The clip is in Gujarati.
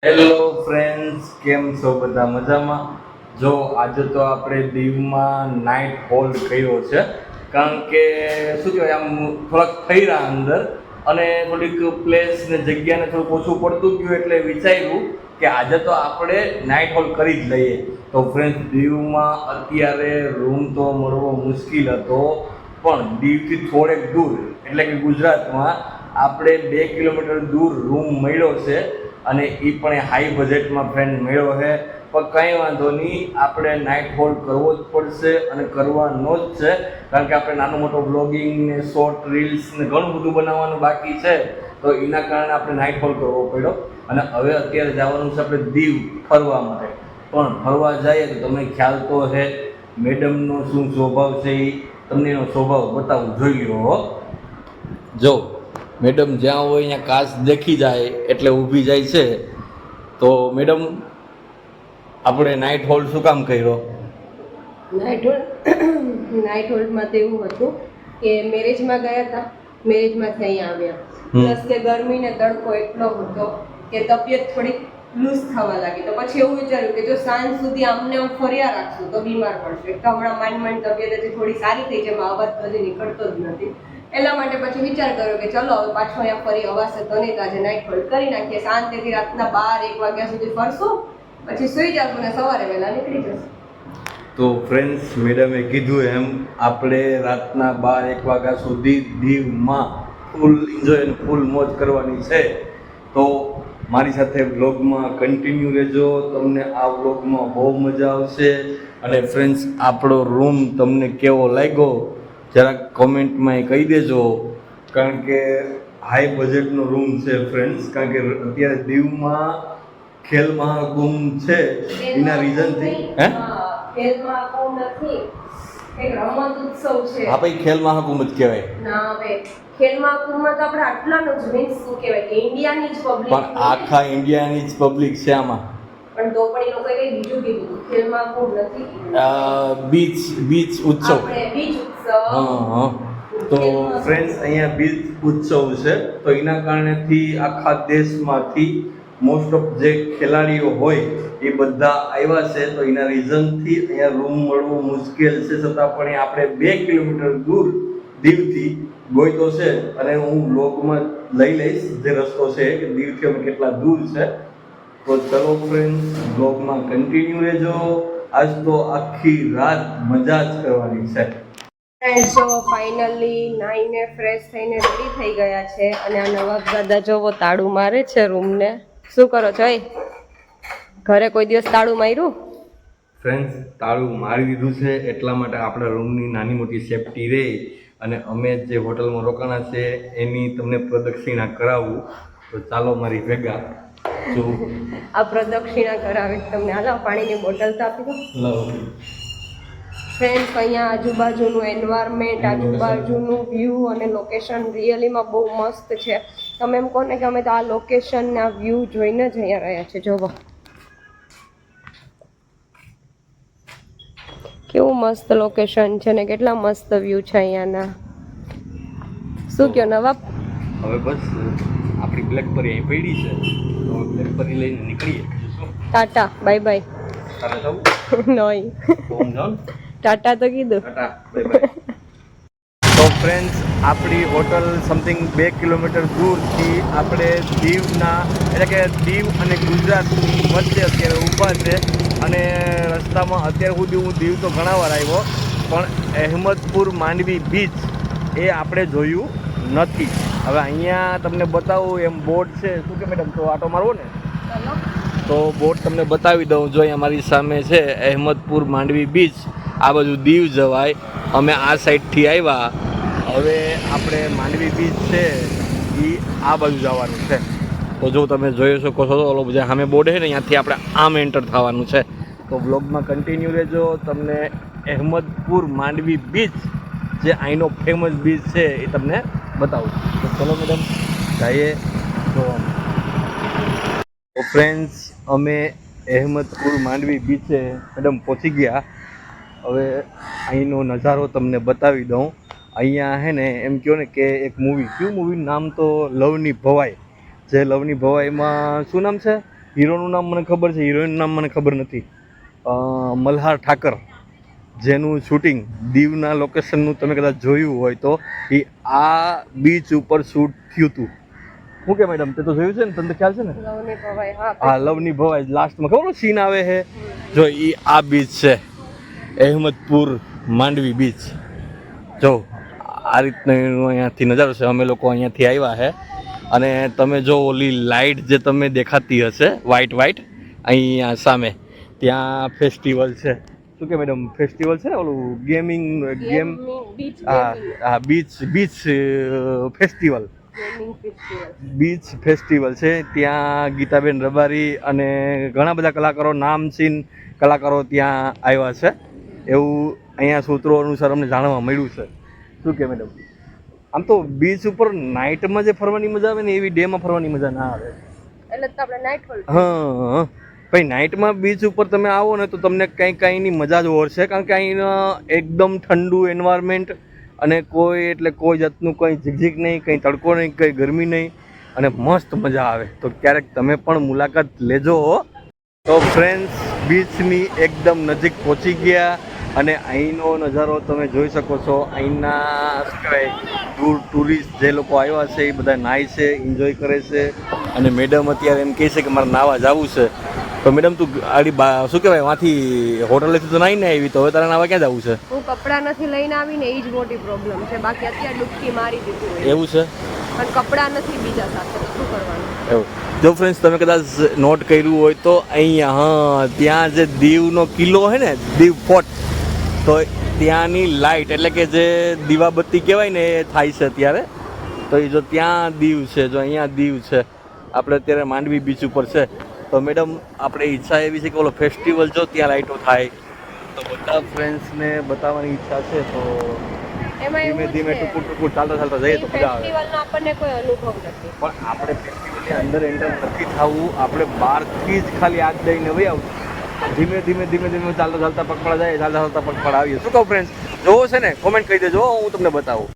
હેલો ફ્રેન્ડ્સ, કેમ છો બધા? મજામાં? જો આજે તો આપણે દીવમાં નાઇટ હોલ્ડ કર્યો છે, કારણ કે શું કહેવાય, આમ થોડાક થઈ રહ્યા અંદર અને થોડીક પ્લેસ ને જગ્યાને થોડુંક ઓછું પડતું ગયું, એટલે વિચાર્યું કે આજે તો આપણે નાઇટ હોલ્ડ કરી જ લઈએ. તો ફ્રેન્ડ્સ, દીવમાં અત્યારે રૂમ તો મળવો મુશ્કેલ હતો, પણ દીવથી થોડેક દૂર એટલે કે ગુજરાતમાં આપણે 2 કિલોમીટર દૂર રૂમ મળ્યો છે, અને એ પણ હાઈ બજેટમાં ફ્રેન્ડ મેળો છે. પણ કંઈ વાંધો નહીં, આપણે નાઇટ હોલ્ડ કરવો જ પડશે અને કરવાનો જ છે, કારણ કે આપણે નાનો મોટો બ્લોગિંગ ને શોર્ટ રીલ્સ ને ઘણું બધું બનાવવાનું બાકી છે. તો એના કારણે આપણે નાઇટ હોલ્ડ કરવો પડ્યો, અને હવે અત્યારે જવાનું છે આપણે દીવ ફરવા માટે. પણ ફરવા જઈએ તો તમને ખ્યાલ તો છે મેડમનો શું સ્વભાવ છે, એ તમને એનો સ્વભાવ બતાવવું જોઈ લો. જો મેડમ જ્યાં હોય ત્યાં કાચ દેખી જાય એટલે ઊભી જાય છે. તો મેડમ, આપણે નાઇટ હોલ્ડ શું કામ કર્યો? નાઇટ હોલ્ડમાં તો એવું હતું કે મેરેજમાં ગયા હતા, મેરેજમાંથી અહીંયા આવ્યા, પ્લસ કે ગરમી ને તડકો એટલો હતો કે તબિયત થોડીક લૂઝ થવા લાગી. તો પછી એવું વિચાર્યું કે જો સાંજ સુધી આમને આમ ફર્યા રાખશું તો બીમાર પડશે. તો હમણાં માંડ તબિયત હજી થોડી સારી થઈ છે, એમાં અવાજ હજી નીકળતો જ નથી. એટલા માટે પછી વિચાર કર્યો કે ચલો હવે પાછો અહીંયા ફરી અવાશે તો નહીં, તો આજે નાઇટ હોલ્ડ કરી નાખીએ. શાંતિથી રાતના 12-1 વાગ્યા સુધી ફરશું, પછી સુઈ જશું ને સવારે વહેલા નીકળી જશું. તો ફ્રેન્ડ્સ, મેડમે કીધું એમ આપણે રાતના 12-1 વાગ્યા સુધી દીવમાં ફૂલ એન્જોય અને ફૂલ મોજ કરવાની છે. તો મારી સાથે વ્લોગમાં કન્ટિન્યુ રહેજો, તમને આ વ્લોગમાં બહુ મજા આવશે. અને ફ્રેન્ડ્સ, આપણો રૂમ તમને કેવો લાગ્યો જરાક કોમેન્ટમાં કહી દેજો, કારણ કે હાઈ બજેટનો રૂમ છે ફ્રેન્ડ્સ. કારણ કે અત્યારે દીવમાં ખેલ મહાકુંભ છે, એના રીઝનથી ખેલ મહાકુંભ નથી, એક રમત ઉત્સવ છે. હા ભાઈ, ખેલ મહાકુંભ જ કહેવાય. ના હવે ખેલ મહાકુંભમાં તો આપણે આટલાનો જ મીન્સ શું કહેવાય કે ઇન્ડિયાની જ પબ્લિક, પણ આખા ઇન્ડિયાની જ પબ્લિક છે આમાં. પણ તો પણ એ લોકોએ કઈ બીજું કીધું, ખેલ મહાકુંભ નથી કીધું, બીચ ઉત્સવ. આપણે બીચ ઉત્સવ. હા. તો ફ્રેન્ડ્સ, અહીંયા બીચ ઉત્સવ છે, તો એના કારણેથી આખા દેશમાંથી મોસ્ટ ઓફ જે ખેલાડીઓ હોય એ બધા આવ્યા છે. તો એના રીઝનથી અહીંયા રૂમ મળવું મુશ્કેલ છે, છતાં પણ આપણે 2 કિલોમીટર દૂર દીવથી ગોઈતો છે, અને હું બ્લોગમાં લઈ લઈશ જે રસ્તો છે કે દીવથી અમે કેટલા દૂર છે. તો ચલો ફ્રેન્ડ્સ, બ્લોગમાં કન્ટિન્યુ રહેજો. આજ તો આખી રાત મજા જ કરવાની છે. ફ્રેન્ડ્સ, જો ફાઇનલી નાઈને ફ્રેશ થઈને રેડી થઈ ગયા છે, અને આ નવાબ દાદા જોવો તાળું મારે છે રૂમને. શું કરો છો? ઘરે કોઈ દિવસ તાળું માર્યું? ફ્રેન્ડ્સ, તાળું મારી દીધું છે, એટલા માટે આપણા રૂમની નાની મોટી સેફટી રહે, અને અમે જે હોટલમાં રોકાણા છે એની તમને પ્રદક્ષિણા કરાવું. તો ચાલો મારી ભેગા. જો આ પ્રદક્ષિણા કરાવે તમને. હાલો પાણીની બોટલ તો આપી દો. ફ્રેન્ડ્સ, અહીંયા આજુબાજુનું એન્વાયરમેન્ટ, આજુબાજુનું વ્યૂ અને લોકેશન રિયલીમાં બહુ મસ્ત છે. તમે એમ કહો ને કે અમે તો આ લોકેશનના વ્યૂ જોઈને જ અહીંયા રહ્યા છે. જોવો કેવું મસ્ત લોકેશન છે ને કેટલા મસ્ત વ્યૂ છે અહીંયાના. શું કહો નવાબ? હવે બસ આપણી બ્લેકબેરી અહીં પડી છે, તો બ્લેકબેરી લઈને નીકળીએ. Tata bye bye. તારે જવું? નહીં, હું જાઉં. ટાટા તો કીધું. Tata bye bye. તો ફ્રેન્ડ્સ, આપણી હોટલ સમથિંગ 2 કિલોમીટર દૂરથી આપણે દીવના એટલે કે દીવ અને ગુજરાત વચ્ચે અત્યારે ઊભા છે. અને રસ્તામાં અત્યાર સુધી હું દીવ તો ઘણા વાર આવ્યો, પણ અહેમદપુર માંડવી બીચ એ આપણે જોયું નથી. હવે અહીંયા તમને બતાવું એમ બોર્ડ છે. શું કે મેડમ, તો આટો મારવો ને? તો બોર્ડ તમને બતાવી દઉં. જો અહીંયા મારી સામે છે અહેમદપુર માંડવી બીચ. આ બાજુ દીવ જવાય, અમે આ સાઈડથી આવ્યા. હવે આપણે માંડવી બીચ છે એ આ બાજુ જવાનું છે. તો જો તમે જોઈ શકો છો, ઓલો જે સામે બોર્ડ છે ને, ત્યાંથી આપણે આમ એન્ટર થવાનું છે. તો બ્લોગમાં કન્ટિન્યુ રહેજો, તમને અહેમદપુર માંડવી બીચ જે અહીંનો ફેમસ બીચ છે એ તમને બતાવું. તો ચલો મેડમ જઈએ. તો ફ્રેન્ડ્સ, અમે અહેમદપુર માંડવી બીચે મેડમ પહોંચી ગયા. હવે અહીંનો નજારો તમને બતાવી દઉં. અહીંયા છે ને એમ કહો ને કે એક મૂવી, કયું મૂવીનું નામ તો લવની ભવાઈ. જે લવની ભવાઈમાં શું નામ છે, હીરોનું નામ મને ખબર છે, હિરોઈનનું નામ મને ખબર નથી. મલ્હાર ઠાકર જેનું શૂટિંગ દીવના લોકેશનનું તમે કદાચ જોયું હોય તો એ આ બીચ ઉપર શૂટ થયું હતું. શું કે મેડમ તે તો જોયું છે ને, તમને ખ્યાલ છે ને? લવની ભવાઈ, હા. હા, લવની ભવાઈ લાસ્ટમાં ખબર સીન આવે છે જો એ આ બીચ છે, અહેમદપુર માંડવી બીચ. જો આ રીતનો અહીંયાથી નજારો છે. અમે લોકો અહીંયાથી આવ્યા છે અને તમે જો ઓલી લાઇટ જે તમે દેખાતી હશે વ્હાઈટ અહીંયા સામે ત્યાં ફેસ્ટિવલ છે. શું કે મેડમ ફેસ્ટિવલ છે ને ઓલું ગેમ હા બીચ ફેસ્ટિવલ છે. ત્યાં ગીતાબેન રબારી અને ઘણા બધા કલાકારો નામચીન કલાકારો ત્યાં આવ્યા છે એવું અહીંયા સૂત્રો અનુસાર અમને જાણવા મળ્યું છે. શું કે મેડમ આમ તો બીચ ઉપર નાઇટમાં જે ફરવાની મજા આવે ને એવી ડેમાં ફરવાની મજા ના આવે. એટલે તો આપણે નાઇટ હોલ્ડ. હા ભાઈ, નાઇટમાં બીચ ઉપર તમે આવો ને તો તમને કંઈની મજા જ ઓર છે, કારણ કે અહીં એકદમ ઠંડુ એન્વાયરમેન્ટ અને કોઈ જાતનું કંઈ ઝીકઝીક નહીં, કંઈ તડકો નહીં, કંઈ ગરમી નહીં અને મસ્ત મજા આવે. તો ક્યારેક તમે પણ મુલાકાત લેજો. તો ફ્રેન્ડ્સ, બીચની એકદમ નજીક પહોંચી ગયા અને અહીંનો નજારો તમે જોઈ શકો છો. અહીંના શું કહેવાય ટુરિસ્ટ જે લોકો આવ્યા છે એ બધા નાહી છે, એન્જોય કરે છે અને મેડમ અત્યારે એમ કહે છે કે મારે નાહવા જવું છે. તો મેડમ તું આડી શું કહેવાય વાંથી હોટલેથી તો નાહીને આવી, તો હવે તારે નાહવા ક્યાં જવું છે? હું કપડાં નથી લઈને આવીને એ જ મોટી પ્રોબ્લેમ છે, બાકી અત્યારે ડૂબકી મારી દીધી હોય. એવું છે? પણ કપડાં નથી બીજા સાથે, તો શું કરવાનું? એવું. જો ફ્રેન્ડ્સ તમે કદાચ નોટ કર્યું હોય તો અહીંયા હા ત્યાં જે દીવનો કિલ્લો હોય ને, દીવ ફોર્ટ, તો ત્યાંની લાઇટ એટલે કે જે દીવાબત્તી કહેવાય ને એ થાય છે અત્યારે. તો એ જો ત્યાં દીવ છે, જો અહીંયા દીવ છે, આપણે અત્યારે માંડવી બીચ ઉપર છે. તો મેડમ આપણે ઈચ્છા એવી છે કે ઓલો ફેસ્ટિવલ જો ત્યાં લાઇટો થાય તો બધા ફ્રેન્ડ્સને બતાવવાની ઈચ્છા છે. તો ધીમે ધીમે ટૂંકું ચાલતા જઈએ તો મજા આવે. ફેસ્ટિવલનો આપણને કોઈ અનુભવ નથી, પણ આપણે ફેસ્ટિવલની અંદર એન્ટર નથી થવું, આપણે બહારથી જ ખાલી આગ દઈને વહી આવું. ધીમે ચાલતા પગપાળા જાય, ચાલતા પગપાળા આવીએ. શું કહું ફ્રેન્ડ્સ? જોવો છે ને, કોમેન્ટ કરી દેજો, હું તમને બતાવું.